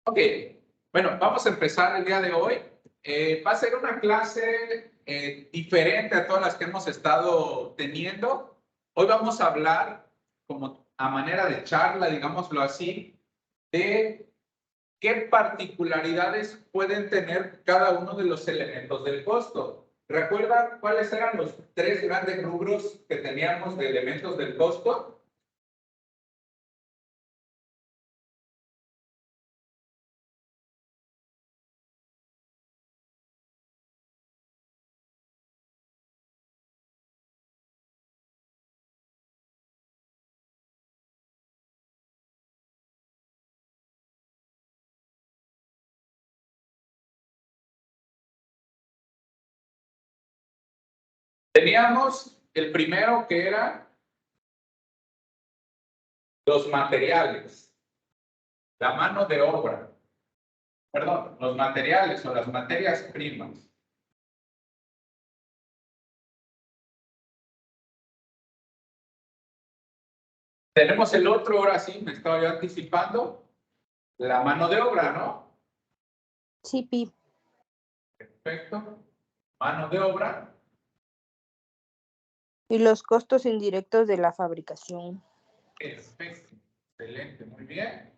Ok, bueno, vamos a empezar el día de hoy. Va a ser una clase diferente a todas las que hemos estado teniendo. Hoy vamos a hablar, como a manera de charla, digámoslo así, de qué particularidades pueden tener cada uno de los elementos del costo. ¿Recuerdan cuáles eran los tres grandes rubros que teníamos de elementos del costo? Teníamos el primero que era los materiales, la mano de obra, perdón, los materiales o las materias primas. Tenemos el otro, ahora sí, me estaba yo anticipando, la mano de obra, ¿no? Sí, Pi. Perfecto. Mano de obra. Y los costos indirectos de la fabricación. Perfecto. Excelente, muy bien.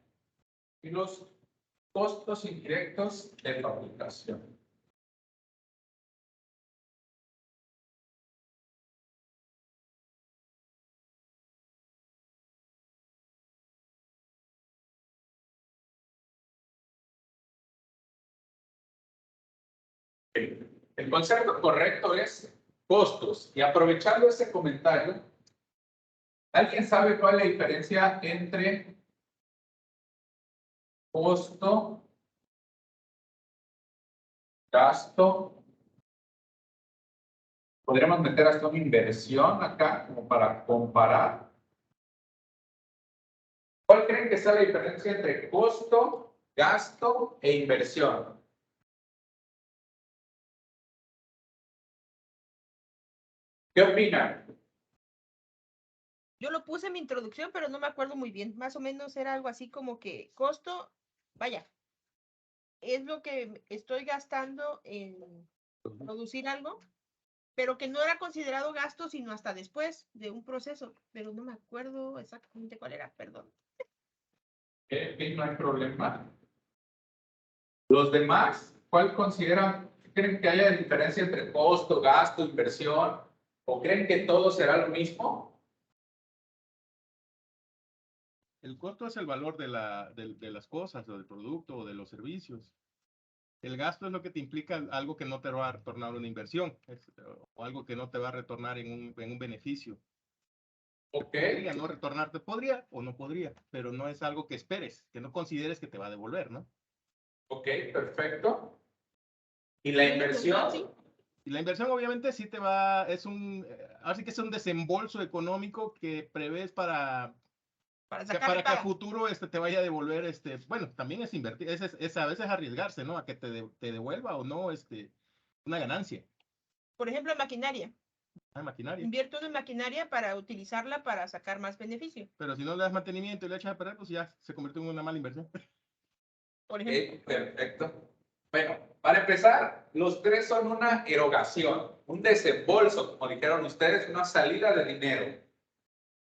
Y los costos indirectos de fabricación. El concepto correcto es costos. Y aprovechando ese comentario, ¿alguien sabe cuál es la diferencia entre costo, gasto? Podríamos meter hasta una inversión acá, como para comparar. ¿Cuál creen que sea la diferencia entre costo, gasto e inversión? ¿Qué opinan? Yo lo puse en mi introducción, pero no me acuerdo muy bien. Más o menos era algo así como que costo, vaya, es lo que estoy gastando en producir algo, pero que no era considerado gasto sino hasta después de un proceso. Pero no me acuerdo exactamente cuál era, perdón. No hay problema. Los demás, ¿cuál consideran? ¿Creen que haya diferencia entre costo, gasto, inversión? ¿O creen que todo será lo mismo? El costo es el valor de las cosas, o del producto, o de los servicios. El gasto es lo que te implica algo que no te va a retornar una inversión, o algo que no te va a retornar en un beneficio. Ok. Podría no retornarte, podría o no podría, pero no es algo que esperes, que no consideres que te va a devolver, ¿no? Ok, perfecto. ¿Y la inversión? Sí. Y la inversión obviamente sí te así que es un desembolso económico que prevés para que a futuro te vaya a devolver, bueno, también es invertir, es a veces arriesgarse, ¿no? A que te devuelva o no, una ganancia. Por ejemplo, en maquinaria. Maquinaria. Invierto en maquinaria para utilizarla para sacar más beneficio. Pero si no le das mantenimiento y le echas a perder, pues ya se convierte en una mala inversión. Por ejemplo. Perfecto. Bueno, para empezar, los tres son una erogación, un desembolso, como dijeron ustedes, una salida de dinero.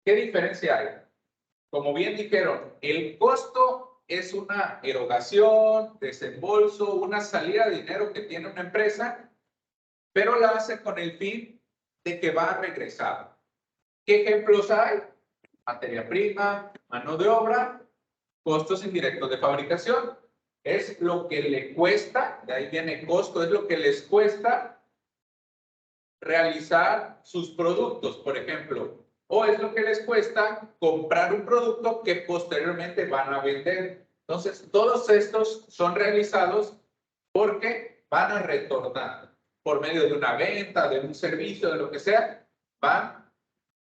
¿Qué diferencia hay? Como bien dijeron, el costo es una erogación, desembolso, una salida de dinero que tiene una empresa, pero la hace con el fin de que va a regresar. ¿Qué ejemplos hay? Materia prima, mano de obra, costos indirectos de fabricación. Es lo que le cuesta, de ahí viene costo, es lo que les cuesta realizar sus productos, por ejemplo, o es lo que les cuesta comprar un producto que posteriormente van a vender. Entonces, todos estos son realizados porque van a retornar por medio de una venta, de un servicio, de lo que sea, van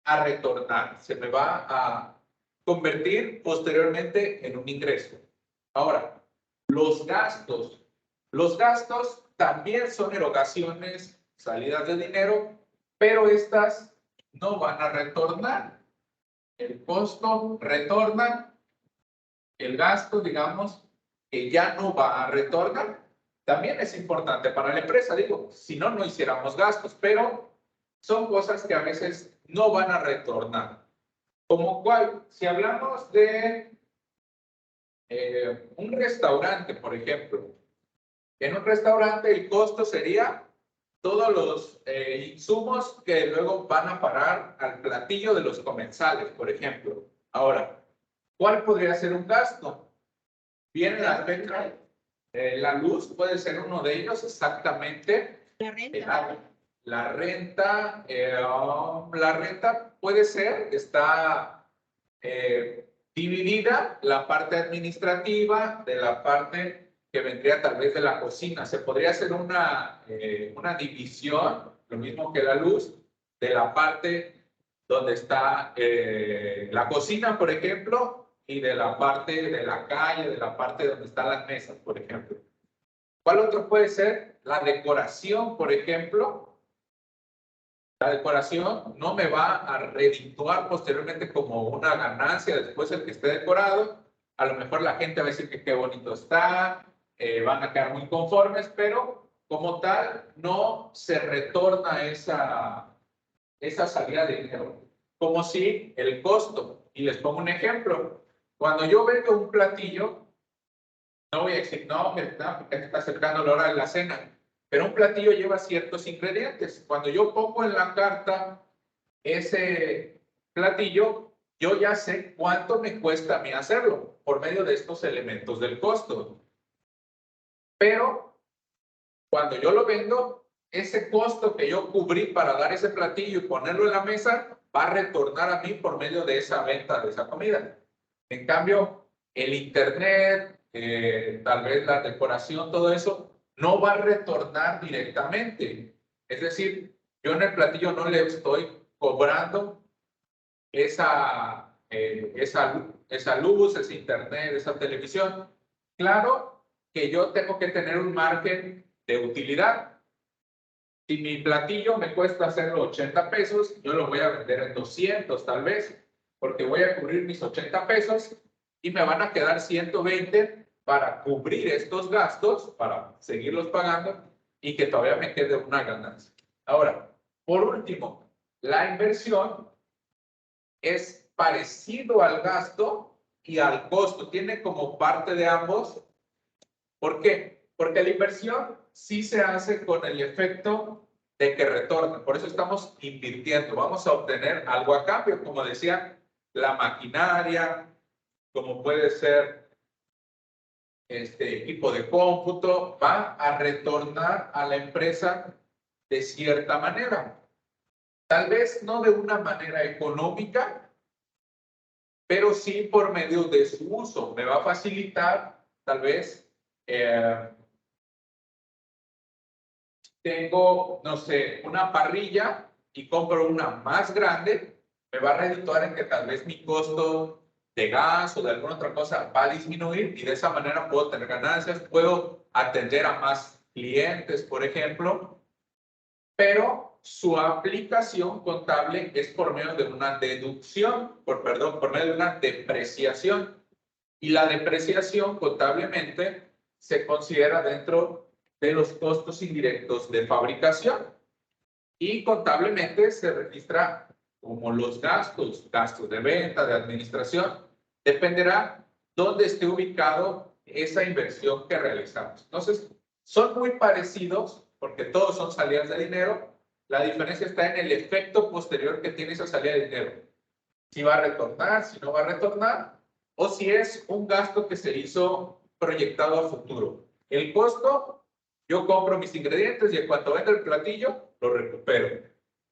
a retornar. Se me va a convertir posteriormente en un ingreso. Ahora, los gastos también son erogaciones, salidas de dinero, pero estas no van a retornar. El costo retorna, el gasto, digamos, que ya no va a retornar. También es importante para la empresa, digo, si no, no hiciéramos gastos, pero son cosas que a veces no van a retornar. Como cual, si hablamos de un restaurante, por ejemplo, en un restaurante el costo sería todos los insumos que luego van a parar al platillo de los comensales, por ejemplo. Ahora, ¿cuál podría ser un gasto? Vienen las ventas. La luz puede ser uno de ellos, exactamente. La renta. La renta puede ser, está dividida la parte administrativa de la parte que vendría tal vez de la cocina. Se podría hacer una división, lo mismo que la luz, de la parte donde está la cocina, por ejemplo, y de la parte de la calle, de la parte donde están las mesas, por ejemplo. ¿Cuál otro puede ser? La decoración, por ejemplo. La decoración no me va a redituar posteriormente como una ganancia después el que esté decorado. A lo mejor la gente va a decir que qué bonito está, van a quedar muy conformes, pero como tal no se retorna esa salida de dinero. Como si el costo, y les pongo un ejemplo, cuando yo vendo un platillo, no voy a decir, no, porque está acercando la hora de la cena, pero un platillo lleva ciertos ingredientes. Cuando yo pongo en la carta ese platillo, yo ya sé cuánto me cuesta a mí hacerlo por medio de estos elementos del costo. Pero cuando yo lo vendo, ese costo que yo cubrí para dar ese platillo y ponerlo en la mesa, va a retornar a mí por medio de esa venta de esa comida. En cambio, el internet, tal vez la decoración, todo eso, no va a retornar directamente. Es decir, yo en el platillo no le estoy cobrando esa luz, ese internet, esa televisión. Claro que yo tengo que tener un margen de utilidad. Si mi platillo me cuesta hacerlo 80 pesos, yo lo voy a vender en 200 tal vez, porque voy a cubrir mis 80 pesos y me van a quedar 120 para cubrir estos gastos, para seguirlos pagando y que todavía me quede una ganancia. Ahora, por último, la inversión es parecido al gasto y al costo. Tiene como parte de ambos. ¿Por qué? Porque la inversión sí se hace con el efecto de que retorne. Por eso estamos invirtiendo. Vamos a obtener algo a cambio, como decía, la maquinaria, como puede ser este equipo de cómputo, va a retornar a la empresa de cierta manera. Tal vez no de una manera económica, pero sí por medio de su uso. Me va a facilitar, tal vez, tengo, no sé, una parrilla y compro una más grande, me va a redituar en que tal vez mi costo de gas o de alguna otra cosa va a disminuir y de esa manera puedo tener ganancias, puedo atender a más clientes, por ejemplo, pero su aplicación contable es por medio de una deducción, por medio de una depreciación. Y la depreciación contablemente se considera dentro de los costos indirectos de fabricación y contablemente se registra como los gastos de venta, de administración, dependerá dónde esté ubicado esa inversión que realizamos. Entonces, son muy parecidos porque todos son salidas de dinero. La diferencia está en el efecto posterior que tiene esa salida de dinero. Si va a retornar, si no va a retornar, o si es un gasto que se hizo proyectado a futuro. El costo, yo compro mis ingredientes y en cuanto venda el platillo, lo recupero.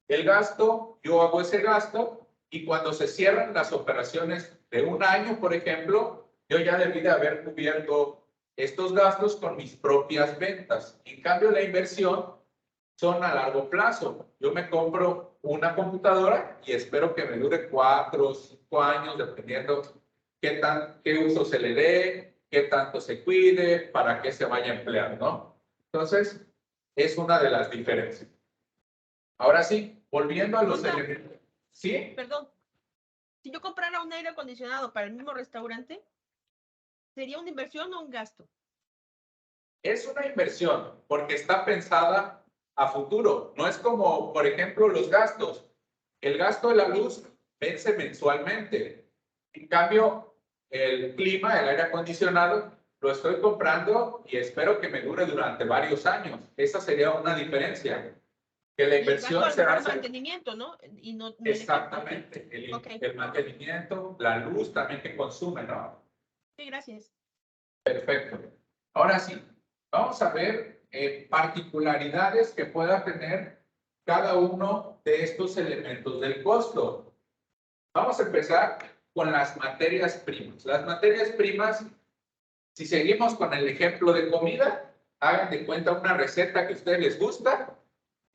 El gasto, yo hago ese gasto y cuando se cierran las operaciones de un año, por ejemplo, yo ya debí de haber cubierto estos gastos con mis propias ventas. En cambio, la inversión son a largo plazo. Yo me compro una computadora y espero que me dure 4 o 5 años, dependiendo qué uso se le dé, qué tanto se cuide, para qué se vaya a emplear, ¿no? Entonces, es una de las diferencias. Ahora sí, volviendo a los elementos. ¿Sí? Perdón. Si yo comprara un aire acondicionado para el mismo restaurante, ¿Sería una inversión o un gasto? Es una inversión porque está pensada a futuro. No es como, por ejemplo, los gastos. El gasto de la luz vence mensualmente. En cambio, el clima, el aire acondicionado, lo estoy comprando y espero que me dure durante varios años. Esa sería una diferencia. Que la Y el gasto inversión a lo se mejor hace... mantenimiento, ¿no? Y no el equipo. Exactamente. Ok. El mantenimiento, la luz también que consume, ¿no? Sí, gracias. Perfecto. Ahora sí, vamos a ver particularidades que pueda tener cada uno de estos elementos del costo. Vamos a empezar con las materias primas. Las materias primas, si seguimos con el ejemplo de comida, hagan de cuenta una receta que a ustedes les gusta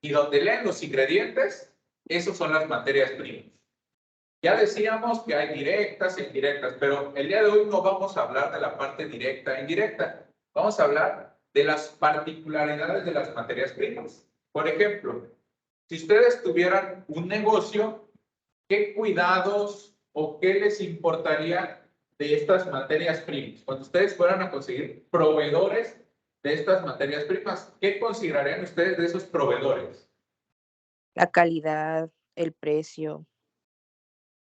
y donde leen los ingredientes, esos son las materias primas. Ya decíamos que hay directas e indirectas, pero el día de hoy no vamos a hablar de la parte directa e indirecta. Vamos a hablar de las particularidades de las materias primas. Por ejemplo, si ustedes tuvieran un negocio, ¿qué cuidados o qué les importaría de estas materias primas? Cuando ustedes fueran a conseguir proveedores de estas materias primas, ¿qué considerarían ustedes de esos proveedores? La calidad, el precio,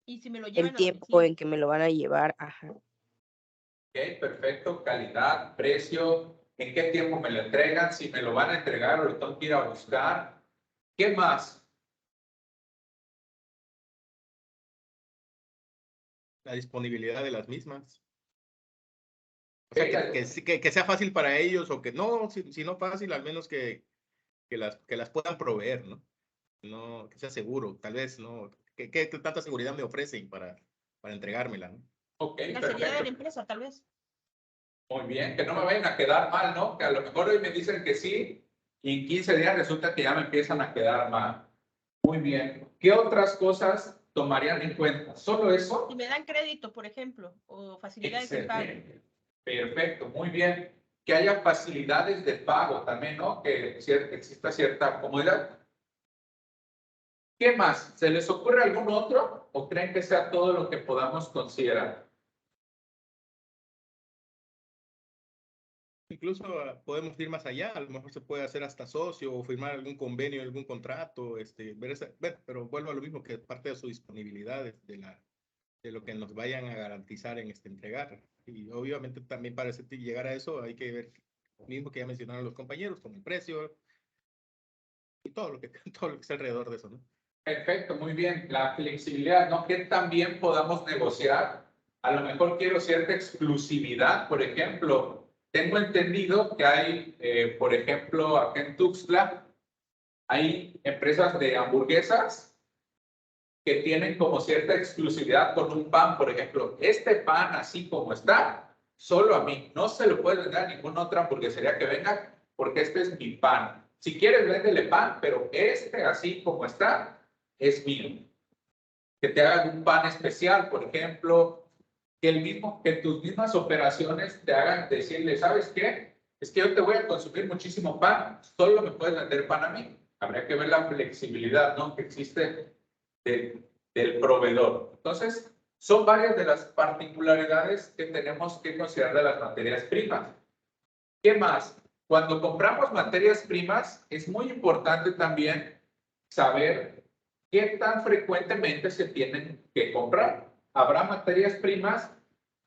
Y si me lo el llevan a tiempo domicilio. en que me lo van a llevar. Ajá. Ok, perfecto. Calidad, precio, en qué tiempo me lo entregan, si me lo van a entregar o lo tengo que ir a buscar. ¿Qué más? La disponibilidad de las mismas. O Ok, sea, que sea fácil para ellos o que no, si no fácil, al menos que las puedan proveer, ¿no? No, que sea seguro, tal vez, ¿no? ¿Qué tanta seguridad me ofrecen para entregármela, ¿no? ok, La seriedad de la perfecto. empresa, tal vez. Muy bien, que no me vayan a quedar mal, ¿no? Que a lo mejor hoy me dicen que sí y en 15 días resulta que ya me empiezan a quedar mal. Muy bien. ¿Qué otras cosas tomarían en cuenta? ¿Solo eso? Si me dan crédito, por ejemplo, o facilidades de pago. Excelente. Perfecto, muy bien. Que haya facilidades de pago también, ¿no? Que exista cierta comodidad. ¿Qué más? ¿Se les ocurre algún otro o creen que sea todo lo que podamos considerar? Incluso podemos ir más allá, a lo mejor se puede hacer hasta socio o firmar algún convenio, algún contrato, bueno, pero vuelvo a lo mismo que parte de su disponibilidad de lo que nos vayan a garantizar en entregar. Y obviamente también para llegar a eso hay que ver lo mismo que ya mencionaron los compañeros, como el precio y todo lo que está alrededor de eso, ¿no? Perfecto, muy bien. La flexibilidad, ¿no? Que también podamos negociar. A lo mejor quiero cierta exclusividad, por ejemplo. Tengo entendido que hay, por ejemplo, acá en Tuxtla, hay empresas de hamburguesas que tienen como cierta exclusividad con un pan, por ejemplo. Este pan, así como está, solo a mí. No se lo puede vender a ninguna otra hamburguesería que venga, porque este es mi pan. Si quieres, véndele pan, pero este, así como está, es mío. Que te hagan un pan especial, por ejemplo, que tus mismas operaciones te hagan decirle, ¿sabes qué? Es que yo te voy a consumir muchísimo pan, solo me puedes vender pan a mí. Habría que ver la flexibilidad, ¿no? Que existe del proveedor. Entonces, son varias de las particularidades que tenemos que considerar de las materias primas. ¿Qué más? Cuando compramos materias primas, es muy importante también saber qué tan frecuentemente se tienen que comprar. Habrá materias primas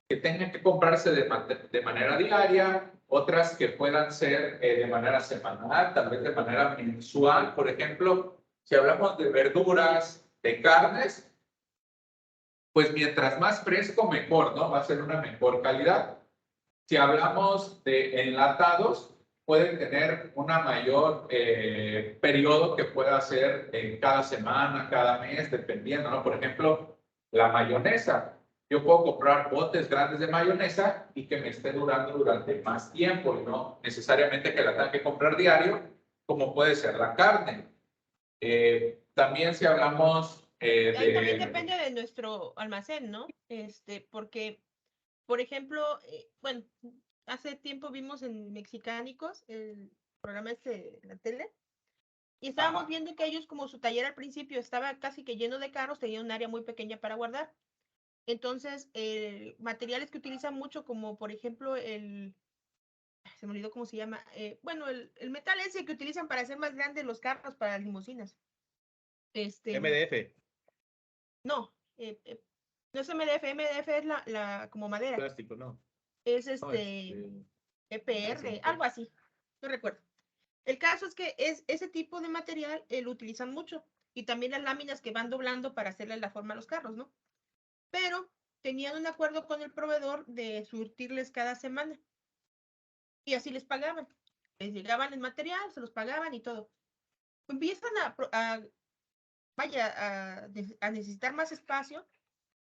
que tengan que comprarse de manera diaria, otras que puedan ser de manera semanal, tal vez de manera mensual. Por ejemplo, si hablamos de verduras, de carnes, pues mientras más fresco, mejor, ¿no? Va a ser una mejor calidad. Si hablamos de enlatados, pueden tener una mayor periodo que pueda ser en cada semana, cada mes, dependiendo, ¿no? Por ejemplo, la mayonesa. Yo puedo comprar botes grandes de mayonesa y que me esté durando durante más tiempo y no necesariamente que la tenga que comprar diario, como puede ser la carne. También si hablamos Ahí también depende de nuestro almacén, ¿no? Porque, por ejemplo, bueno, hace tiempo vimos en Mexicánicos el programa de la tele y estábamos viendo que ellos como su taller al principio estaba casi que lleno de carros, tenían un área muy pequeña para guardar. Entonces, materiales que utilizan mucho, como por ejemplo se me olvidó cómo se llama, bueno, el metal ese que utilizan para hacer más grandes los carros para las limusinas. MDF. No, no es MDF, MDF es como madera. Plástico, no. Es EPR, algo así, no recuerdo. El caso es que ese tipo de material lo utilizan mucho, y también las láminas que van doblando para hacerle la forma a los carros, ¿no? Pero tenían un acuerdo con el proveedor de surtirles cada semana, y así les pagaban. Les llegaban el material, se los pagaban y todo. Empiezan a necesitar más espacio,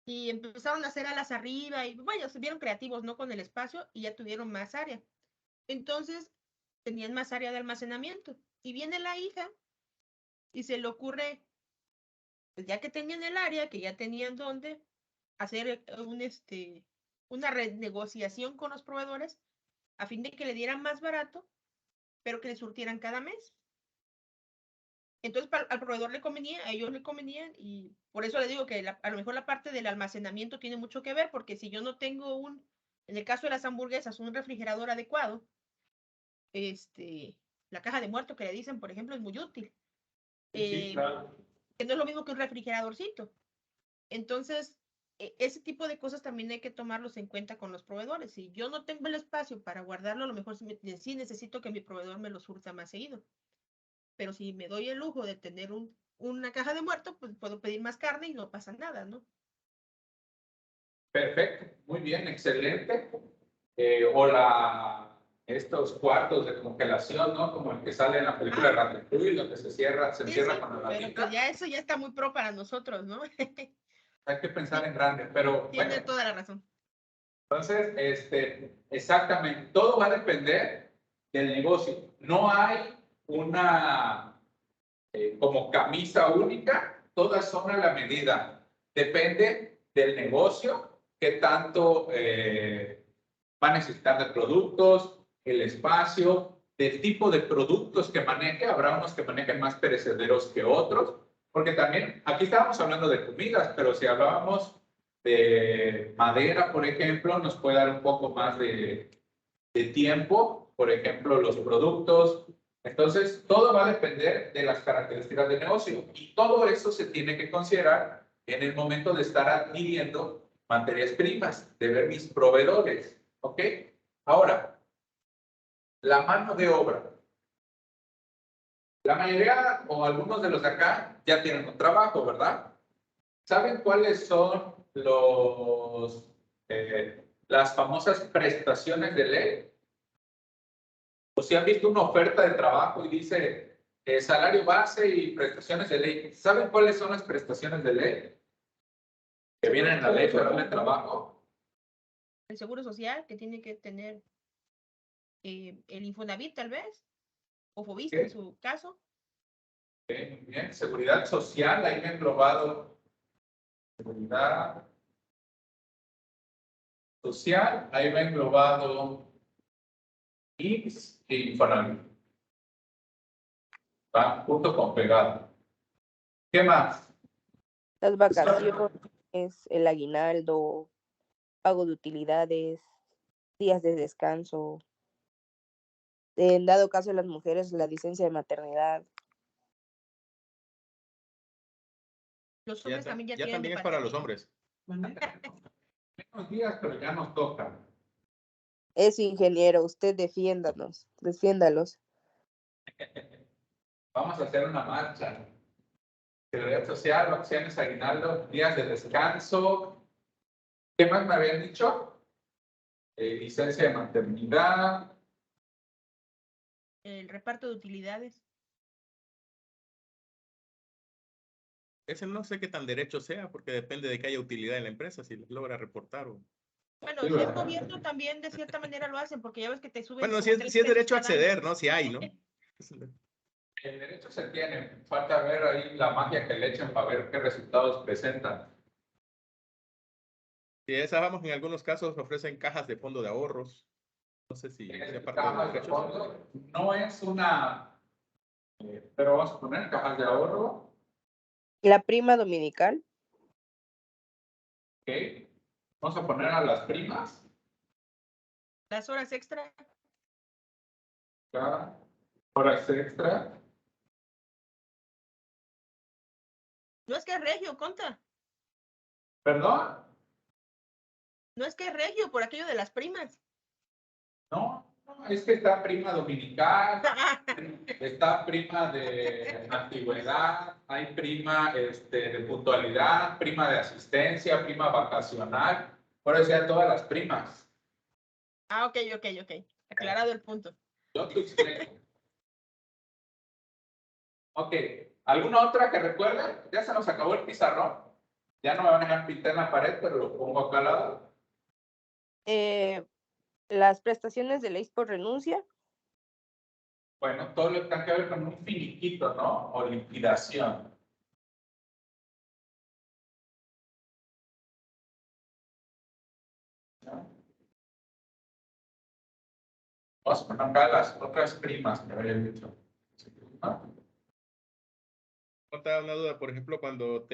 y empezaron a hacer alas arriba, y vaya, se vieron creativos, ¿no? Con el espacio, y ya tuvieron más área. Entonces, tenían más área de almacenamiento. Y viene la hija y se le ocurre, pues ya que tenían el área, que ya tenían dónde hacer una renegociación con los proveedores a fin de que le dieran más barato, pero que le surtieran cada mes. Entonces, al proveedor le convenía, a ellos le convenían, y por eso le digo que a lo mejor la parte del almacenamiento tiene mucho que ver, porque si yo no tengo en el caso de las hamburguesas, un refrigerador adecuado, la caja de muerto que le dicen, por ejemplo, es muy útil. Sí, claro. Que no es lo mismo que un refrigeradorcito. Entonces, ese tipo de cosas también hay que tomarlos en cuenta con los proveedores. Si yo no tengo el espacio para guardarlo, a lo mejor sí necesito que mi proveedor me lo surta más seguido. Pero si me doy el lujo de tener una caja de muerto, pues puedo pedir más carne y no pasa nada, ¿no? Perfecto, muy bien, excelente. Estos cuartos de congelación, ¿no? Como el que sale en la película de Ratatouille, donde se encierra con la pero latita. pues ya eso ya está muy pro para nosotros, ¿no? Hay que pensar en grande, pero Tiene bueno. toda la razón. Entonces, exactamente, todo va a depender del negocio. No hay una como camisa única, todas son a la medida. Depende del negocio, qué tanto va a necesitar de productos, el espacio, del tipo de productos que maneje. Habrá unos que manejen más perecederos que otros, porque también aquí estábamos hablando de comidas, pero si hablábamos de madera, por ejemplo, nos puede dar un poco más de tiempo, por ejemplo, los productos. Entonces, todo va a depender de las características del negocio, y todo eso se tiene que considerar en el momento de estar adquiriendo materias primas, de ver mis proveedores, ¿ok? Ahora, la mano de obra. La mayoría o algunos de los de acá ya tienen un trabajo, ¿verdad? ¿Saben cuáles son las famosas prestaciones de ley? O si han visto una oferta de trabajo y dice salario base y prestaciones de ley. ¿Saben cuáles son las prestaciones de ley que vienen en la Ley Federal de Trabajo? El seguro social, que tiene que tener el Infonavit, tal vez, o Fobiste en su caso. Muy bien. Seguridad social, ahí me he englobado. Seguridad social, ahí me he englobado IMSS e Infonavit. Va junto con pegado. ¿Qué más? Las vacaciones, el aguinaldo, pago de utilidades, días de descanso. En dado caso de las mujeres, la licencia de maternidad. Los hombres también ya tienen también es para los hombres. Menos días, pero ya nos toca. Es ingeniero, usted defiéndanos, defiéndalos. Vamos a hacer una marcha. Seguridad social, vacaciones, aguinaldo, días de descanso. ¿Qué más me habían dicho? Licencia de maternidad. El reparto de utilidades. Ese no sé qué tan derecho sea, porque depende de que haya utilidad en la empresa, si logra reportar o... Bueno, si es gobierno también de cierta manera lo hacen, porque ya ves que te suben. Bueno, si es derecho a acceder, ¿no? Si hay, ¿no? El derecho se tiene. Falta ver ahí la magia que le echen para ver qué resultados presentan. Si esa vamos, en algunos casos ofrecen cajas de fondo de ahorros. No sé si sea parte de los derechos. Fondo, no es una, pero vamos a poner cajas de ahorro. La prima dominical. Okay. Vamos a poner a las primas. Las horas extra. Cada horas extra. No es que es regio, conta. ¿Perdón? No es que es regio por aquello de las primas. No, es que está prima dominical, está prima de antigüedad, hay prima de puntualidad, prima de asistencia, prima vacacional, por eso ya todas las primas. Ah, ok. Aclarado el punto. Yo te explico. Ok, ¿alguna otra que recuerden? Ya se nos acabó el pizarrón. Ya no me van a dejar pintar en la pared, pero lo pongo acá al lado. Las prestaciones de ley por renuncia. Bueno, todo lo que tenga que ver con un finiquito, ¿no? O liquidación. Vamos a poner acá las otras primas que había dicho. No te da una duda, por ejemplo, cuando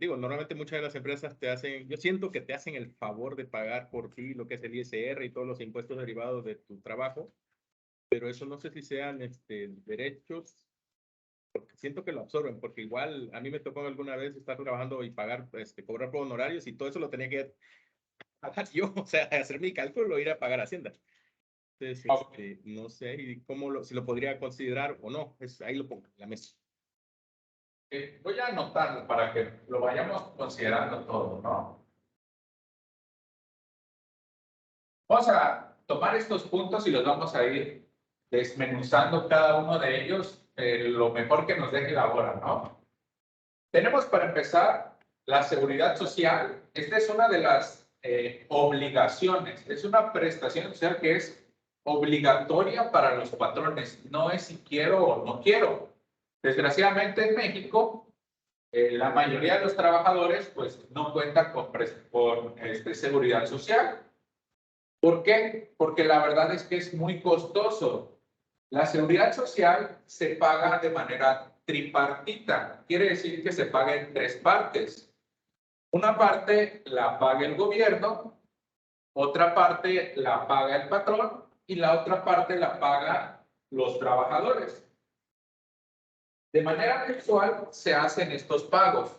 normalmente muchas de las empresas te hacen, yo siento que te hacen el favor de pagar por ti lo que es el ISR y todos los impuestos derivados de tu trabajo, pero eso no sé si sean derechos, porque siento que lo absorben, porque igual a mí me tocó alguna vez estar trabajando y pagar, cobrar por honorarios y todo eso lo tenía que pagar yo, o sea, hacer mi cálculo e ir a pagar Hacienda. Entonces, no sé y si lo podría considerar o no, ahí lo pongo en la mesa. Voy a anotarlo para que lo vayamos considerando todo, ¿no? Vamos a tomar estos puntos y los vamos a ir desmenuzando cada uno de ellos lo mejor que nos deje la hora, ¿no? Tenemos para empezar la seguridad social. Esta es una de las obligaciones. Es una prestación social que es obligatoria para los patrones. No es si quiero o no quiero. Desgraciadamente en México, la mayoría de los trabajadores pues no cuentan con seguridad social. ¿Por qué? Porque la verdad es que es muy costoso. La seguridad social se paga de manera tripartita. Quiere decir que se paga en tres partes. Una parte la paga el gobierno, otra parte la paga el patrón y la otra parte la pagan los trabajadores. De manera mensual se hacen estos pagos.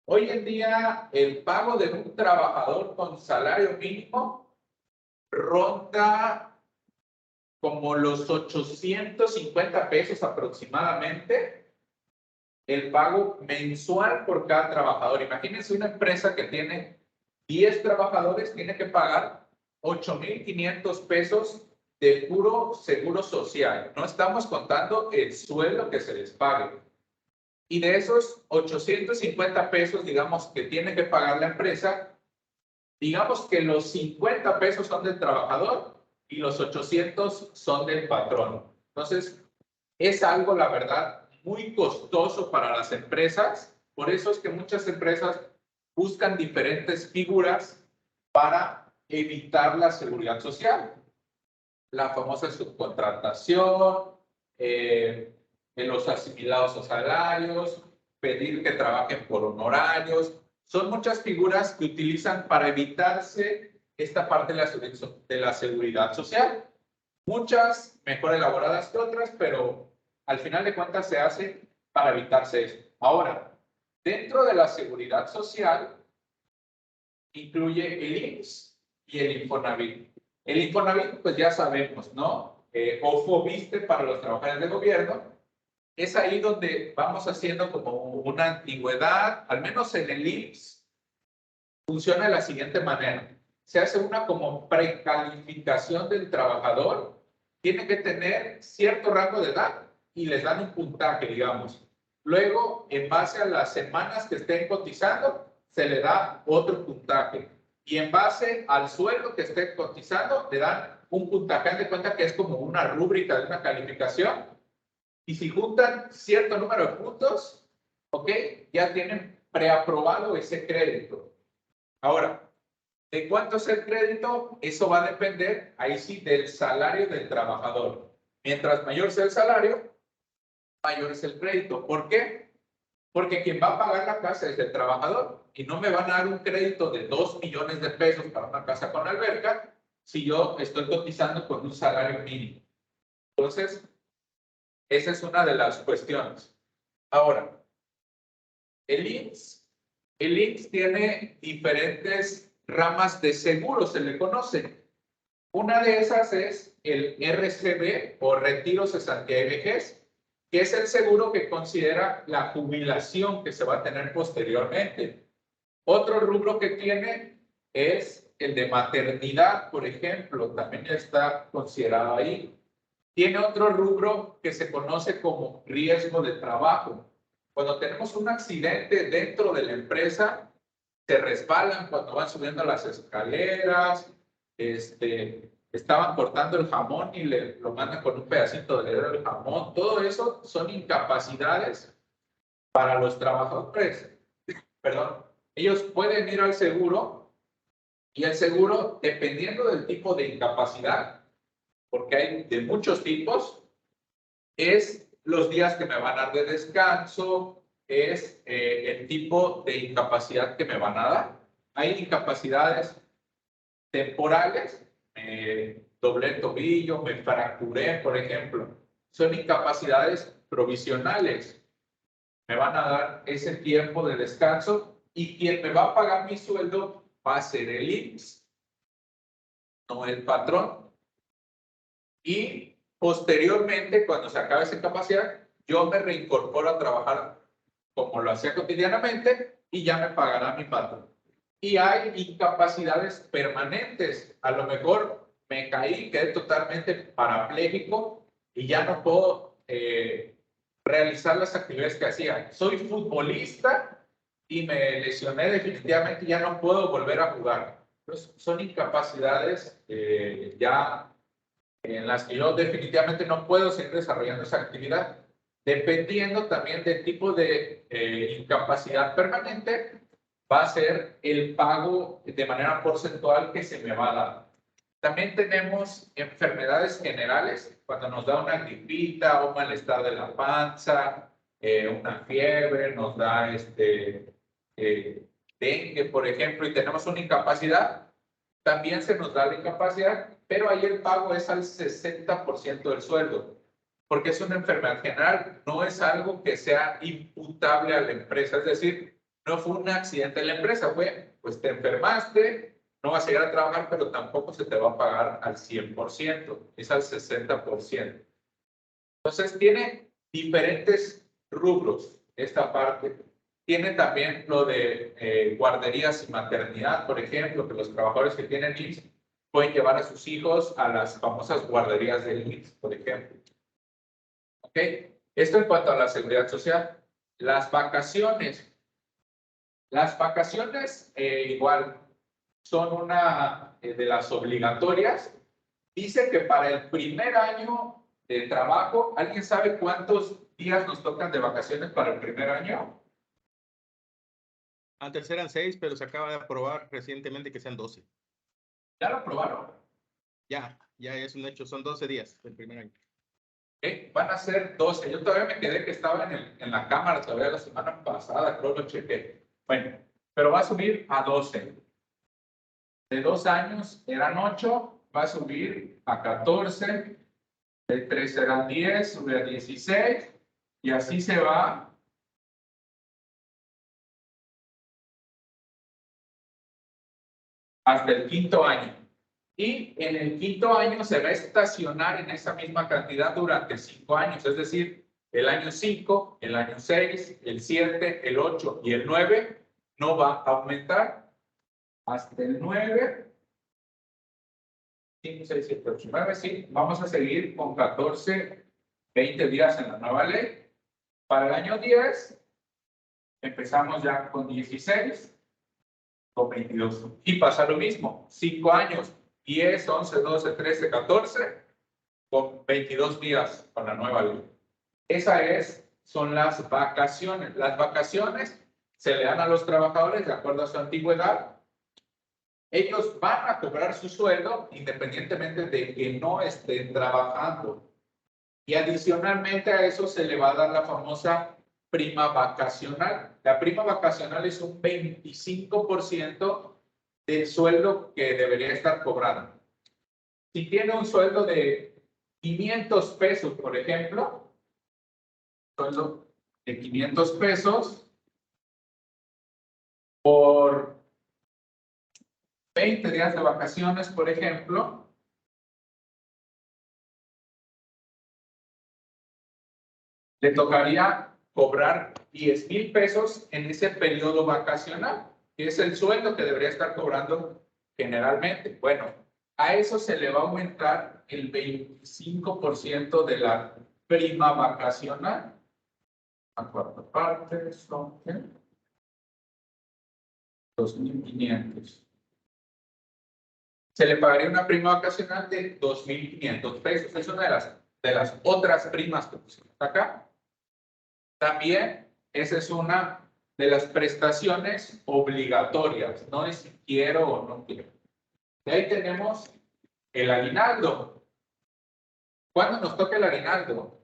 Hoy en día el pago de un trabajador con salario mínimo ronda como los 850 pesos aproximadamente el pago mensual por cada trabajador. Imagínense una empresa que tiene 10 trabajadores, tiene que pagar 8,500 pesos de puro seguro social. No estamos contando el sueldo que se les pague. Y de esos 850 pesos, digamos, que tiene que pagar la empresa, digamos que los 50 pesos son del trabajador y los 800 son del patrón. Entonces, es algo, la verdad, muy costoso para las empresas. Por eso es que muchas empresas buscan diferentes figuras para evitar la seguridad social. La famosa subcontratación, los asimilados a salarios, pedir que trabajen por honorarios. Son muchas figuras que utilizan para evitarse esta parte de la seguridad social. Muchas mejor elaboradas que otras, pero al final de cuentas se hace para evitarse esto. Ahora, dentro de la seguridad social incluye el IMSS y el Infonavit. El Infonavit, pues ya sabemos, ¿no? O FOBISTE para los trabajadores de gobierno. Es ahí donde vamos haciendo como una antigüedad, al menos en el IMSS, funciona de la siguiente manera. Se hace una como precalificación del trabajador, tiene que tener cierto rango de edad y les dan un puntaje, digamos. Luego, en base a las semanas que estén cotizando, se le da otro puntaje. Y en base al sueldo que estén cotizando, le dan un puntaje. Haz de cuenta que es como una rúbrica de una calificación. Y si juntan cierto número de puntos, ¿ok? Ya tienen preaprobado ese crédito. Ahora, ¿de cuánto es el crédito? Eso va a depender, ahí sí, del salario del trabajador. Mientras mayor sea el salario, mayor es el crédito. ¿Por qué? Porque quien va a pagar la casa es el trabajador y no me van a dar un crédito de 2 millones de pesos para una casa con alberca si yo estoy cotizando con un salario mínimo. Entonces, esa es una de las cuestiones. Ahora, el IMSS tiene diferentes ramas de seguro, se le conoce. Una de esas es el RCB o Retiro, Cesantía y Vejez, que es el seguro que considera la jubilación que se va a tener posteriormente. Otro rubro que tiene es el de maternidad, por ejemplo, también está considerado ahí. Tiene otro rubro que se conoce como riesgo de trabajo. Cuando tenemos un accidente dentro de la empresa, se resbalan cuando van subiendo las escaleras, estaban cortando el jamón y lo mandan con un pedacito de dedo del jamón. Todo eso son incapacidades para los trabajadores. Perdón. Ellos pueden ir al seguro y el seguro, dependiendo del tipo de incapacidad, porque hay de muchos tipos, es los días que me van a dar de descanso, es el tipo de incapacidad que me van a dar. Hay incapacidades temporales, doblé el tobillo, me fracturé, por ejemplo. Son incapacidades provisionales. Me van a dar ese tiempo de descanso y quien me va a pagar mi sueldo va a ser el IMSS, no el patrón. Y posteriormente, cuando se acabe esa incapacidad, yo me reincorporo a trabajar como lo hacía cotidianamente y ya me pagará mi patrón. Y hay incapacidades permanentes. A lo mejor me caí, quedé totalmente parapléjico y ya no puedo realizar las actividades que hacía. Soy futbolista y me lesioné definitivamente y ya no puedo volver a jugar. Entonces, son incapacidades ya en las que yo definitivamente no puedo seguir desarrollando esa actividad, dependiendo también del tipo de incapacidad permanente, va a ser el pago de manera porcentual que se me va a dar. También tenemos enfermedades generales, cuando nos da una gripita, un malestar de la panza, una fiebre, nos da dengue, por ejemplo, y tenemos una incapacidad, también se nos da la incapacidad, pero ahí el pago es al 60% del sueldo, porque es una enfermedad general, no es algo que sea imputable a la empresa, es decir, no fue un accidente en la empresa, fue, pues te enfermaste, no vas a llegar a trabajar, pero tampoco se te va a pagar al 100%, es al 60%. Entonces tiene diferentes rubros esta parte. Tiene también lo de guarderías y maternidad, por ejemplo, que los trabajadores que tienen IMSS pueden llevar a sus hijos a las famosas guarderías del IMSS, por ejemplo. ¿Ok? Esto en cuanto a la seguridad social. Las vacaciones. Las vacaciones igual son una de las obligatorias. Dice que para el primer año de trabajo, ¿alguien sabe cuántos días nos tocan de vacaciones para el primer año? Antes eran 6, pero se acaba de aprobar recientemente que sean 12. ¿Ya lo aprobaron? Ya es un hecho, son 12 días el primer año. Van a ser 12. Yo todavía me quedé que estaba en la cámara todavía la semana pasada, creo lo chequé. Bueno, pero va a subir a 12. De 2 años eran 8, va a subir a 14. De 3 eran 10, sube a 16. Y así se va hasta el 5º año. Y en el 5º año se va a estacionar en esa misma cantidad durante 5 años, es decir, el año 5, el año 6, el 7, el 8 y el 9 no va a aumentar. Hasta el 9, 5, 6, 7, 8, 9, sí, vamos a seguir con 14, 20 días en la nueva ley. Para el año 10, empezamos ya con 16, con 22. Y pasa lo mismo, 5 años. 10, 11, 12, 13, 14, con 22 días con la nueva ley. Esas son las vacaciones. Las vacaciones se le dan a los trabajadores de acuerdo a su antigüedad. Ellos van a cobrar su sueldo independientemente de que no estén trabajando. Y adicionalmente a eso se le va a dar la famosa prima vacacional. La prima vacacional es un 25% del sueldo que debería estar cobrando. Si tiene un sueldo de 500 pesos, por ejemplo, sueldo de 500 pesos por 20 días de vacaciones, por ejemplo, le tocaría cobrar 10,000 pesos en ese periodo vacacional, que es el sueldo que debería estar cobrando generalmente. Bueno, a eso se le va a aumentar el 25% de la prima vacacional. A cuarta parte son 2,500. Se le pagaría una prima vacacional de 2,500 pesos. Es una de las otras primas que pusimos acá. También, esa es una de las prestaciones obligatorias, no es si quiero o no quiero. De ahí tenemos el aguinaldo. ¿Cuándo nos toca el aguinaldo?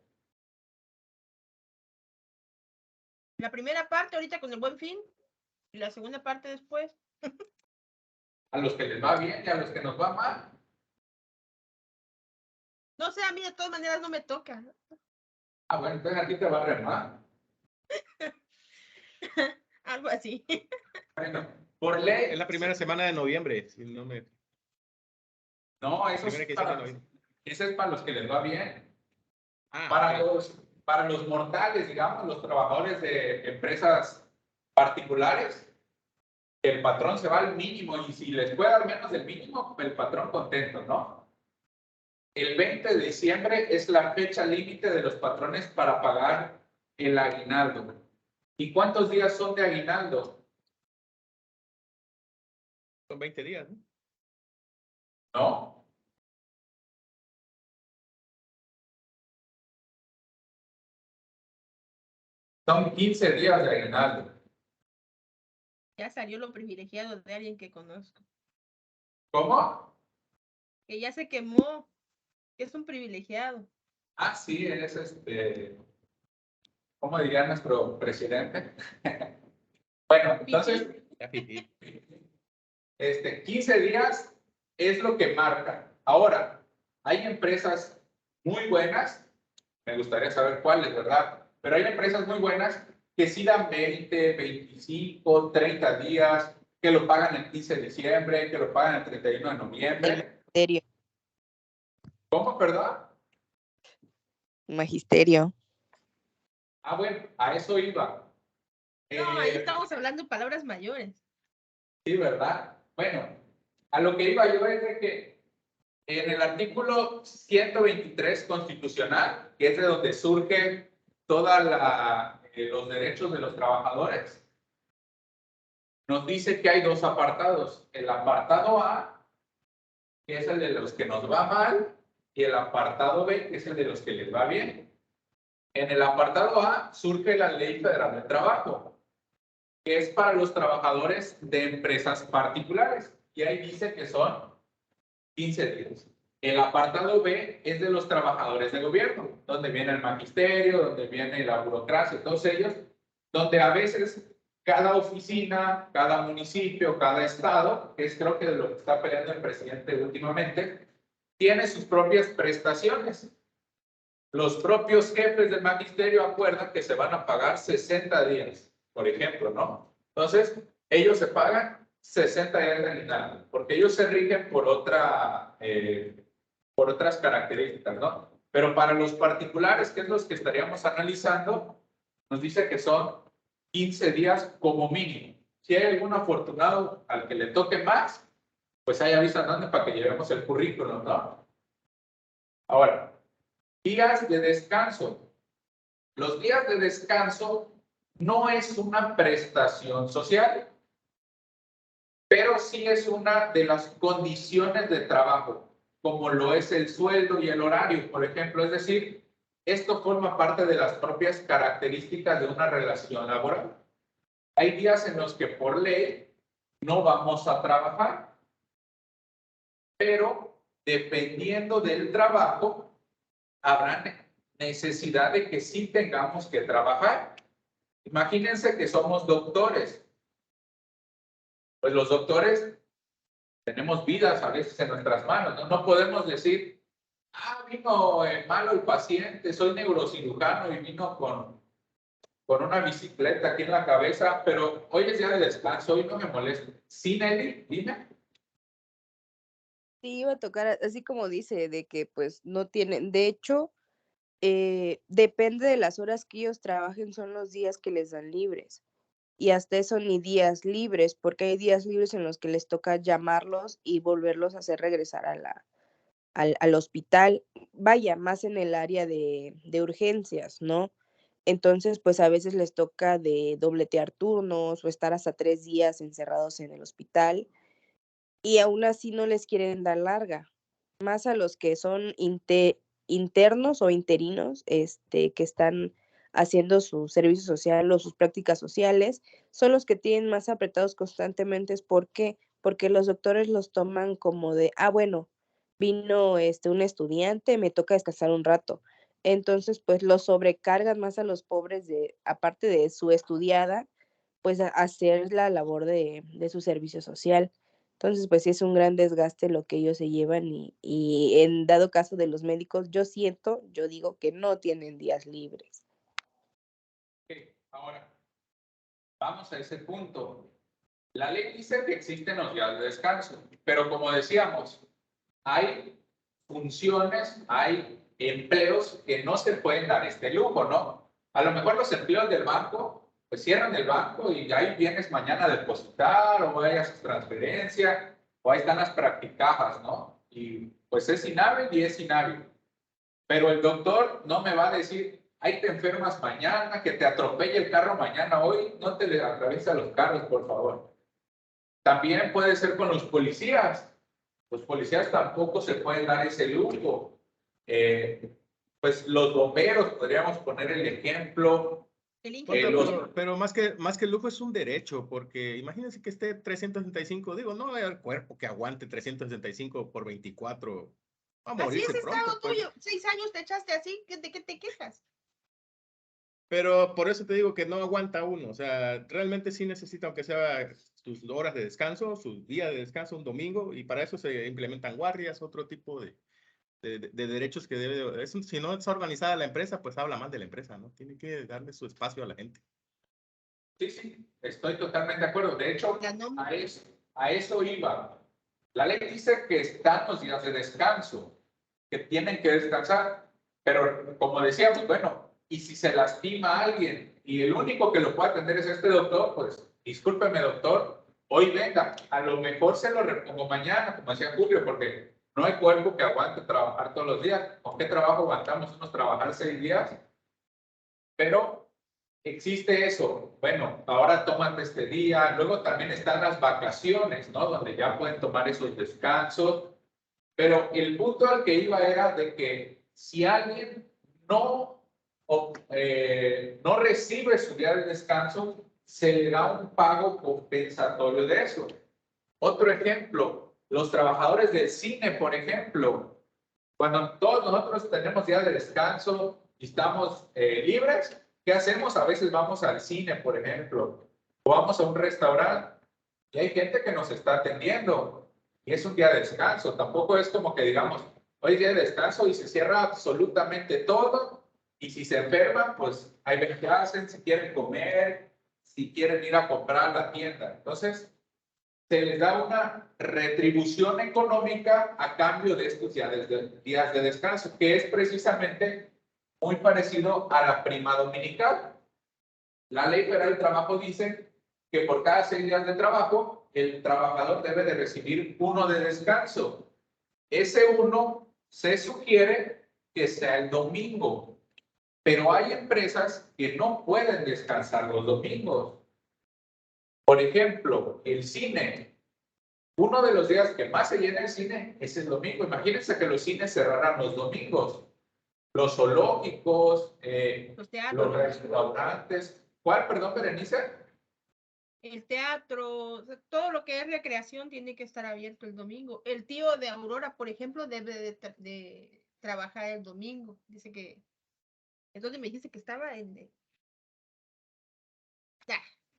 La primera parte ahorita con el Buen Fin y la segunda parte después. A los que les va bien y a los que nos va mal. No sé, a mí de todas maneras no me toca. Ah, bueno, entonces a ti te va a re mal. Algo así. Bueno, por ley. Es la primera semana de noviembre, si no me... No, eso Primera es quincena de noviembre. ese es para los que les va bien. Ah, Para los mortales, digamos, los trabajadores de empresas particulares, el patrón se va al mínimo y si les puede dar menos del mínimo, el patrón contento, ¿no? El 20 de diciembre es la fecha límite de los patrones para pagar el aguinaldo. ¿Y cuántos días son de aguinaldo? son 20 días, ¿no? ¿No? Son 15 días de aguinaldo. Ya salió lo privilegiado de alguien que conozco. ¿Cómo? Que ya se quemó. Que es un privilegiado. Ah, sí, es ¿cómo diría nuestro presidente? Bueno, entonces, 15 días es lo que marca. Ahora, hay empresas muy buenas, me gustaría saber cuáles, ¿verdad? Pero hay empresas muy buenas que sí dan 20, 25, 30 días, que lo pagan el 15 de diciembre, que lo pagan el 31 de noviembre. Magisterio. ¿Cómo, perdón? Magisterio. Ah, bueno, a eso iba. No, ahí estamos hablando de palabras mayores. Sí, ¿verdad? Bueno, a lo que iba yo es de que en el artículo 123 constitucional, que es de donde surgen todos los derechos de los trabajadores, nos dice que hay dos apartados. El apartado A, que es el de los que nos va mal, y el apartado B, que es el de los que les va bien. En el apartado A surge la Ley Federal del Trabajo, que es para los trabajadores de empresas particulares. Y ahí dice que son 15 días. El apartado B es de los trabajadores de gobierno, donde viene el magisterio, donde viene la burocracia, todos ellos, donde a veces cada oficina, cada municipio, cada estado, que es creo que de lo que está peleando el presidente últimamente, tiene sus propias prestaciones. Los propios jefes del magisterio acuerdan que se van a pagar 60 días, por ejemplo, ¿no? Entonces, ellos se pagan 60 días de aguinaldo, porque ellos se rigen por otras características, ¿no? Pero para los particulares, que es los que estaríamos analizando, nos dice que son 15 días como mínimo. Si hay algún afortunado al que le toque más, pues ahí avisan dónde para que llevemos el currículum, ¿no? Ahora, días de descanso. Los días de descanso no es una prestación social, pero sí es una de las condiciones de trabajo, como lo es el sueldo y el horario, por ejemplo. Es decir, esto forma parte de las propias características de una relación laboral. Hay días en los que por ley no vamos a trabajar, pero dependiendo del trabajo, habrá necesidad de que sí tengamos que trabajar. Imagínense que somos doctores. Pues los doctores tenemos vidas a veces en nuestras manos, ¿no? No podemos decir, vino malo el paciente, soy neurocirujano y vino con una bicicleta aquí en la cabeza, pero hoy es día de descanso, hoy no me molesto. ¿Sí, Nelly? Dime. Sí, iba a tocar, así como dice, de que pues no tienen, de hecho, depende de las horas que ellos trabajen, son los días que les dan libres. Y hasta eso ni días libres, porque hay días libres en los que les toca llamarlos y volverlos a hacer regresar al hospital, vaya, más en el área de urgencias, ¿no? Entonces, pues a veces les toca de dobletear turnos o estar hasta 3 días encerrados en el hospital y aún así no les quieren dar larga, más a los que son internos o interinos, que están haciendo su servicio social o sus prácticas sociales, son los que tienen más apretados constantemente. ¿Por qué? Porque los doctores los toman como de, bueno, vino un estudiante, me toca descansar un rato. Entonces, pues los sobrecargan más a los pobres de, aparte de su estudiada, pues a hacer la labor de su servicio social. Entonces, pues sí es un gran desgaste lo que ellos se llevan y en dado caso de los médicos, yo digo que no tienen días libres. Ok, ahora, vamos a ese punto. La ley dice que existen los días de descanso, pero como decíamos, hay funciones, hay empleos que no se pueden dar este lujo, ¿no? A lo mejor los empleos del banco, pues cierran el banco y ahí vienes mañana a depositar o hay haces transferencia o ahí están las practicajas, ¿no? Y pues es inhábil y es inhábil. Pero el doctor no me va a decir, ahí te enfermas mañana, que te atropelle el carro mañana, hoy no te le atraviesa los carros, por favor. También puede ser con los policías. Los policías tampoco se pueden dar ese lujo. Pues los bomberos, podríamos poner el ejemplo. Pero más que el lujo es un derecho, porque imagínense que esté 365, digo, no hay cuerpo que aguante 365 por 24. Va a Así morirse es pronto, estado pues. tuyo. 6 años te echaste así, ¿de qué te quejas? Pero por eso te digo que no aguanta uno. O sea, realmente sí necesita, aunque sea sus horas de descanso, su día de descanso, un domingo, y para eso se implementan guardias, otro tipo de derechos que debe. Si no está organizada la empresa, pues habla mal de la empresa, ¿no? Tiene que darle su espacio a la gente. Sí, sí, estoy totalmente de acuerdo. De hecho, a eso iba. La ley dice que están los días de descanso, que tienen que descansar, pero como decíamos, bueno, y si se lastima a alguien y el único que lo puede atender es este doctor, pues discúlpeme doctor, hoy venga, a lo mejor se lo repongo mañana, como decía Julio, porque no hay cuerpo que aguante trabajar todos los días. ¿Con qué trabajo aguantamos unos trabajar 6 días? Pero existe eso. Bueno, ahora tómate este día. Luego también están las vacaciones, ¿no? Donde ya pueden tomar esos descansos. Pero el punto al que iba era de que si alguien no, no recibe su día de descanso, se le da un pago compensatorio de eso. Otro ejemplo, los trabajadores del cine, por ejemplo, cuando todos nosotros tenemos día de descanso y estamos libres, ¿qué hacemos? A veces vamos al cine, por ejemplo, o vamos a un restaurante y hay gente que nos está atendiendo y es un día de descanso. Tampoco es como que digamos, hoy es día de descanso y se cierra absolutamente todo y si se enferman, pues hay ver qué hacen, si quieren comer, si quieren ir a comprar a la tienda. Entonces, se les da una retribución económica a cambio de estos días de descanso, que es precisamente muy parecido a la prima dominical. La Ley Federal del Trabajo dice que por cada 6 días de trabajo, el trabajador debe de recibir uno de descanso. Ese uno se sugiere que sea el domingo, pero hay empresas que no pueden descansar los domingos. Por ejemplo, el cine. Uno de los días que más se llena el cine es el domingo. Imagínense que los cines cerraran los domingos. Los zoológicos, los restaurantes. ¿Cuál, perdón, Berenice? El teatro, o sea, todo lo que es recreación tiene que estar abierto el domingo. El tío de Aurora, por ejemplo, debe de trabajar el domingo. Dice que... Entonces me dijiste que estaba en...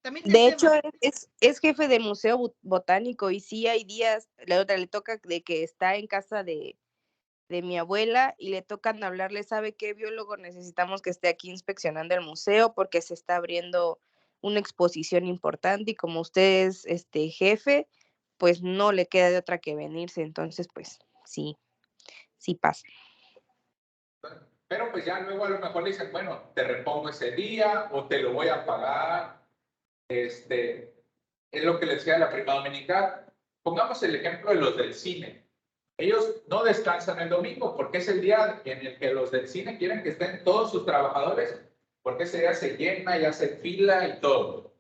También De hecho, es jefe del Museo Botánico y sí hay días, la otra le toca de que está en casa de mi abuela y le tocan hablarle, ¿sabe qué, biólogo? Necesitamos que esté aquí inspeccionando el museo porque se está abriendo una exposición importante y como usted es jefe, pues no le queda de otra que venirse. Entonces, pues sí pasa. Pero pues ya luego a lo mejor le dicen, bueno, te repongo ese día o te lo voy a pagar. Es lo que les decía de la prima dominical. Pongamos el ejemplo de los del cine. Ellos no descansan el domingo porque es el día en el que los del cine quieren que estén todos sus trabajadores, porque ese día se llena y hace fila y todo.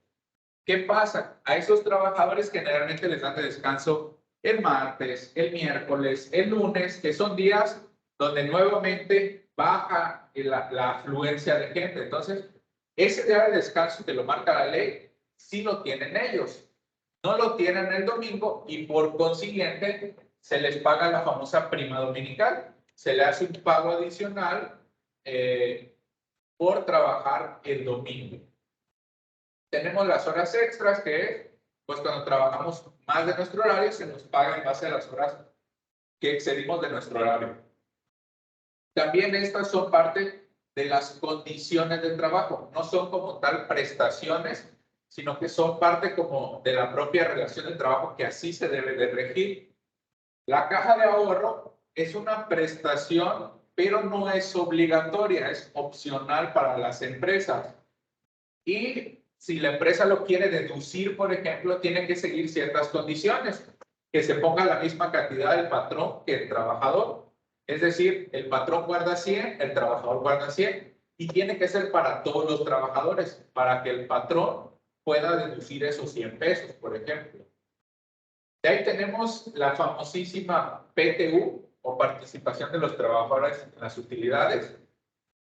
¿Qué pasa? A esos trabajadores generalmente les dan de descanso el martes, el miércoles, el lunes, que son días donde nuevamente baja la afluencia de gente. Entonces, ese día de descanso que lo marca la ley, sí lo tienen ellos. No lo tienen el domingo y por consiguiente se les paga la famosa prima dominical. Se le hace un pago adicional por trabajar el domingo. Tenemos las horas extras, que es, pues cuando trabajamos más de nuestro horario, se nos paga en base a las horas que excedimos de nuestro horario. También estas son parte de las condiciones del trabajo. No son como tal prestaciones, sino que son parte como de la propia relación de trabajo que así se debe de regir. La caja de ahorro es una prestación, pero no es obligatoria, es opcional para las empresas. Y si la empresa lo quiere deducir, por ejemplo, tiene que seguir ciertas condiciones, que se ponga la misma cantidad del patrón que el trabajador. Es decir, el patrón guarda 100, el trabajador guarda 100, y tiene que ser para todos los trabajadores, para que el patrón pueda deducir esos 100 pesos, por ejemplo. De ahí tenemos la famosísima PTU, o participación de los trabajadores en las utilidades,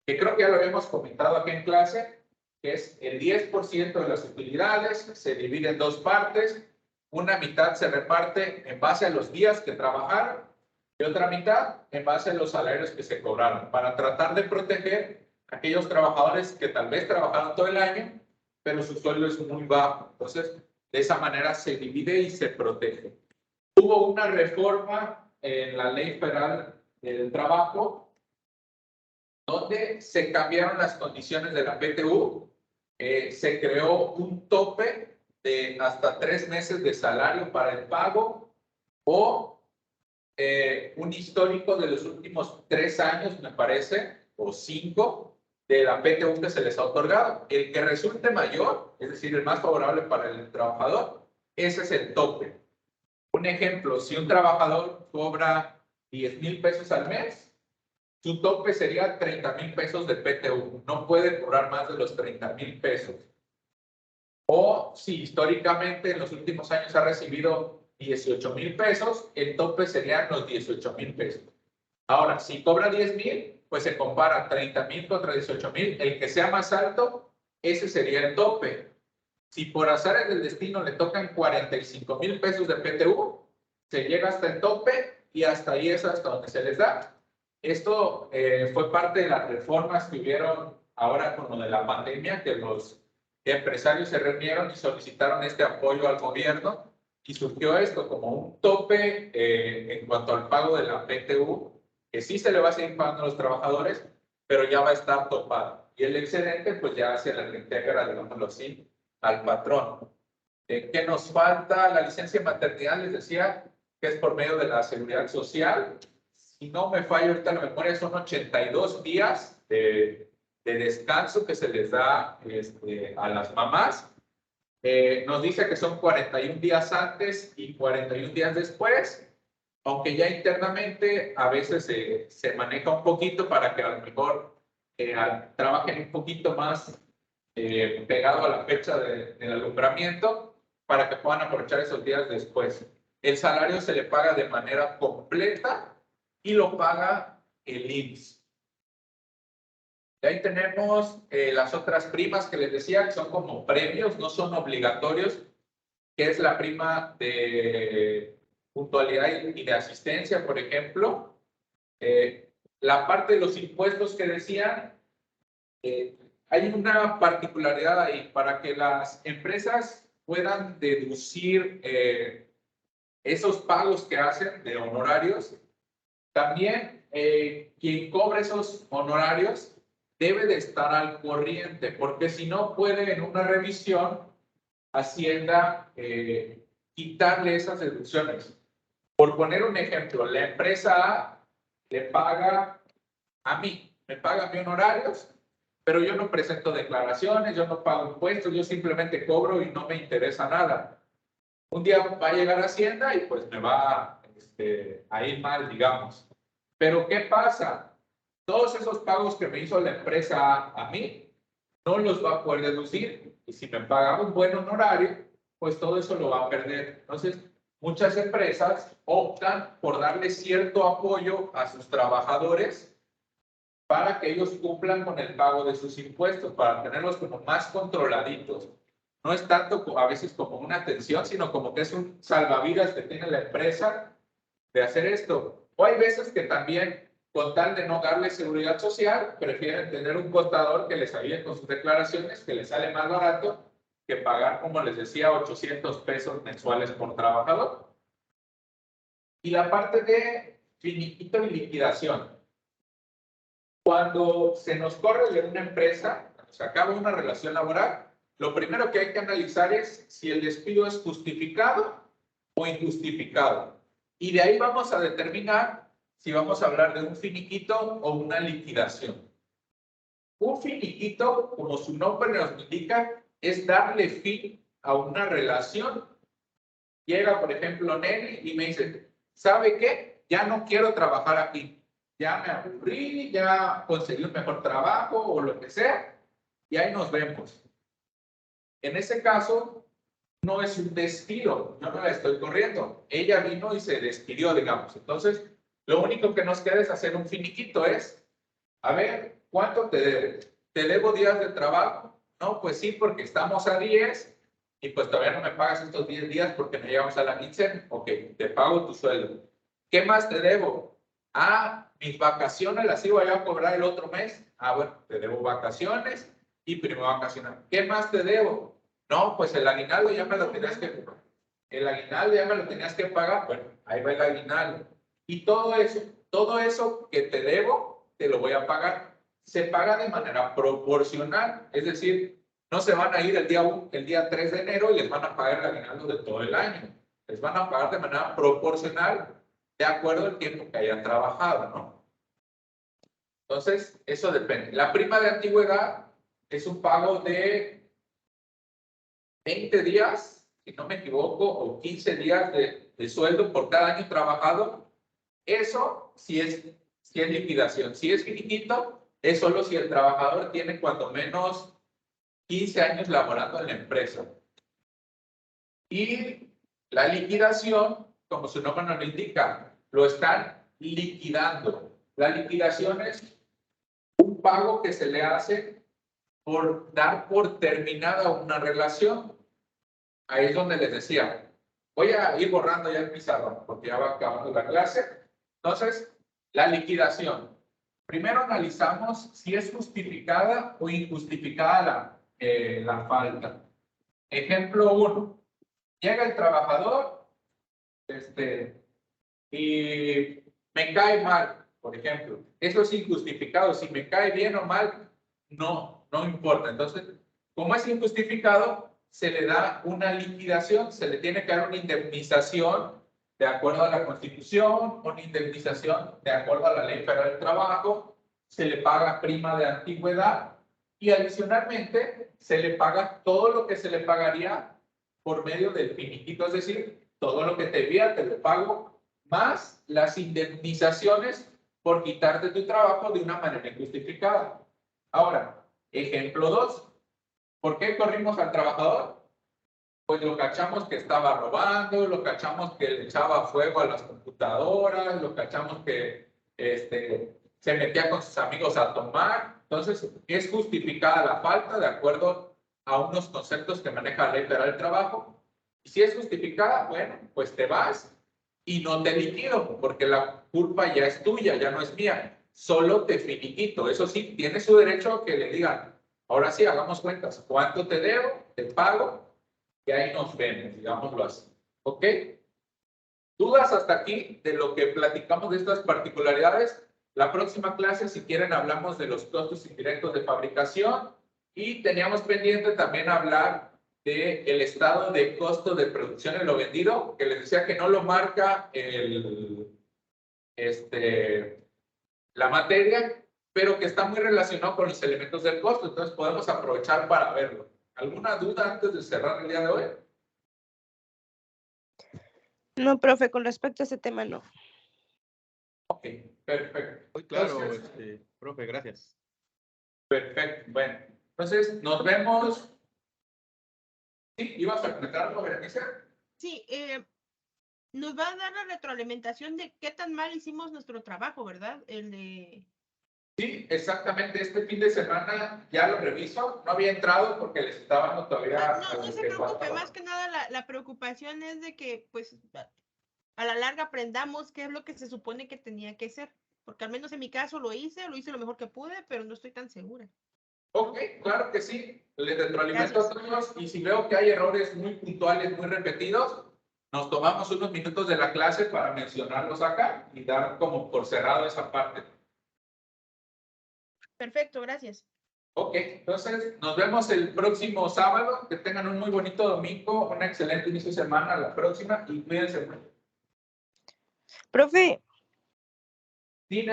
que creo que ya lo habíamos comentado aquí en clase, que es el 10% de las utilidades, se divide en dos partes, una mitad se reparte en base a los días que trabajaron y otra mitad en base a los salarios que se cobraron, para tratar de proteger a aquellos trabajadores que tal vez trabajaron todo el año, pero su sueldo es muy bajo. Entonces, de esa manera se divide y se protege. Hubo una reforma en la Ley Federal del Trabajo donde se cambiaron las condiciones de la PTU, se creó un tope de hasta 3 meses de salario para el pago o un histórico de los últimos 3 años, me parece, o 5, de la PTU que se les ha otorgado. El que resulte mayor, es decir, el más favorable para el trabajador, ese es el tope. Un ejemplo, si un trabajador cobra 10,000 pesos al mes, su tope sería 30,000 pesos de PTU. No puede cobrar más de los 30,000 pesos. O si históricamente en los últimos años ha recibido 18,000 pesos, el tope serían los 18,000 pesos. Ahora, si cobra 10,000, pues se compara 30,000 contra 18,000. El que sea más alto, ese sería el tope. Si por azares del destino le tocan 45,000 pesos de PTU, se llega hasta el tope y hasta ahí es hasta donde se les da. Esto fue parte de las reformas que hubieron ahora con lo de la pandemia, que los empresarios se reunieron y solicitaron este apoyo al gobierno y surgió esto como un tope en cuanto al pago de la PTU, que sí se le va a seguir pagando a los trabajadores, pero ya va a estar topado. Y el excedente pues ya se le reintegra, digámoslo así, al patrón. ¿Qué nos falta? La licencia de maternidad, les decía, que es por medio de la seguridad social. Si no me falla ahorita la memoria, son 82 días de descanso que se les da a las mamás. Nos dice que son 41 días antes y 41 días después, aunque ya internamente a veces se maneja un poquito para que a lo mejor trabajen un poquito más pegado a la fecha del alumbramiento para que puedan aprovechar esos días después. El salario se le paga de manera completa y lo paga el IMSS. Y ahí tenemos las otras primas que les decía, que son como premios, no son obligatorios, que es la prima de puntualidad y de asistencia, por ejemplo. La parte de los impuestos que decían, hay una particularidad ahí. Para que las empresas puedan deducir esos pagos que hacen de honorarios, también quien cobra esos honorarios debe de estar al corriente, porque si no puede en una revisión Hacienda quitarle esas deducciones. Por poner un ejemplo, la empresa A le paga a mí, me paga mis honorarios, pero yo no presento declaraciones, yo no pago impuestos, yo simplemente cobro y no me interesa nada. Un día va a llegar Hacienda y pues me va a ir mal, digamos. Pero ¿qué pasa? Todos esos pagos que me hizo la empresa a mí, no los va a poder deducir. Y si me paga un buen honorario, pues todo eso lo va a perder. Entonces, muchas empresas optan por darle cierto apoyo a sus trabajadores para que ellos cumplan con el pago de sus impuestos, para tenerlos como más controladitos. No es tanto a veces como una atención, sino como que es un salvavidas que tiene la empresa de hacer esto. O hay veces que también, con tal de no darle seguridad social, prefieren tener un contador que les ayude con sus declaraciones, que les sale más barato que pagar, como les decía, 800 pesos mensuales por trabajador. Y la parte de finiquito y liquidación. Cuando se nos corre de una empresa, cuando se acaba una relación laboral, lo primero que hay que analizar es si el despido es justificado o injustificado. Y de ahí vamos a determinar si vamos a hablar de un finiquito o una liquidación. Un finiquito, como su nombre nos indica, es darle fin a una relación. Llega, por ejemplo, Nelly y me dice, ¿sabe qué? Ya no quiero trabajar aquí. Ya me aburrí, ya conseguí un mejor trabajo o lo que sea, y ahí nos vemos. En ese caso, no es un despido, yo no la estoy corriendo. Ella vino y se despidió, digamos. Entonces, lo único que nos queda es hacer un finiquito, es, a ver, ¿cuánto te debo? ¿Te debo días de trabajo? No, pues sí, porque estamos a 10 y pues todavía no me pagas estos 10 días porque no llegamos a la quincena. Ok, te pago tu sueldo. ¿Qué más te debo? Ah, mis vacaciones las iba yo a cobrar el otro mes. Ah, bueno, te debo vacaciones y primo vacacional. ¿Qué más te debo? No, pues el aguinaldo ya me lo tenías que pagar. El aguinaldo ya me lo tenías que pagar. Bueno, ahí va el aguinaldo. Y todo eso que te debo, te lo voy a pagar. Se paga de manera proporcional. Es decir, no se van a ir el día 3 de enero y les van a pagar el aguinaldo de todo el año. Les van a pagar de manera proporcional de acuerdo al tiempo que hayan trabajado, ¿no? Entonces, eso depende. La prima de antigüedad es un pago de 20 días, si no me equivoco, o 15 días de sueldo por cada año trabajado. Eso sí es liquidación. Si es finiquito, es solo si el trabajador tiene cuando menos 15 años laborando en la empresa. Y la liquidación, como su nombre nos lo indica, lo están liquidando. La liquidación es un pago que se le hace por dar por terminada una relación. Ahí es donde les decía, voy a ir borrando ya el pizarrón porque ya va acabando la clase. Entonces, la liquidación. Primero analizamos si es justificada o injustificada la falta. Ejemplo 1. Llega el trabajador y me cae mal, por ejemplo. Eso es injustificado. Si me cae bien o mal, no importa. Entonces, como es injustificado, se le da una liquidación, se le tiene que dar una indemnización de acuerdo a la Constitución, una indemnización de acuerdo a la Ley Federal del Trabajo, se le paga prima de antigüedad y adicionalmente se le paga todo lo que se le pagaría por medio del finiquito, es decir, todo lo que te debía te lo pago, más las indemnizaciones por quitarte tu trabajo de una manera injustificada. Ahora, ejemplo 2. ¿Por qué corrimos al trabajador? Pues lo cachamos que estaba robando, lo cachamos que le echaba fuego a las computadoras, lo cachamos que se metía con sus amigos a tomar. Entonces, es justificada la falta de acuerdo a unos conceptos que maneja la Ley Federal del Trabajo. Y si es justificada, bueno, pues te vas y no te liquido, porque la culpa ya es tuya, ya no es mía. Solo te finiquito. Eso sí, tiene su derecho a que le digan, Ahora sí, hagamos cuentas. ¿Cuánto te debo? Te pago. Y ahí nos vemos, digámoslo así. ¿Ok? ¿Dudas hasta aquí de lo que platicamos de estas particularidades? La próxima clase, si quieren, hablamos de los costos indirectos de fabricación y teníamos pendiente también hablar del estado de costo de producción en lo vendido, que les decía que no lo marca la materia, pero que está muy relacionado con los elementos del costo, entonces podemos aprovechar para verlo. ¿Alguna duda antes de cerrar el día de hoy? No, profe, con respecto a ese tema no. Ok, perfecto. Muy claro, Entonces, profe, gracias. perfecto, bueno. Entonces, nos vemos. ¿Sí? ¿Ibas a comentar algo, Berenice? Sí, nos va a dar la retroalimentación de qué tan mal hicimos nuestro trabajo, ¿verdad? El de... Sí, exactamente. Este fin de semana ya lo reviso. No había entrado porque les estaba dando todavía... No se preocupe, más que nada la preocupación es de que, pues, a la larga aprendamos qué es lo que se supone que tenía que ser. Porque al menos en mi caso lo hice lo mejor que pude, pero no estoy tan segura. Ok, claro que sí. Les retroalimento a todos y si veo que hay errores muy puntuales, muy repetidos, nos tomamos unos minutos de la clase para mencionarlos acá y dar como por cerrado esa parte. Perfecto, gracias. Ok, entonces nos vemos el próximo sábado. Que tengan un muy bonito domingo, un excelente inicio de semana, la próxima y cuídense mucho. Profe. Dime.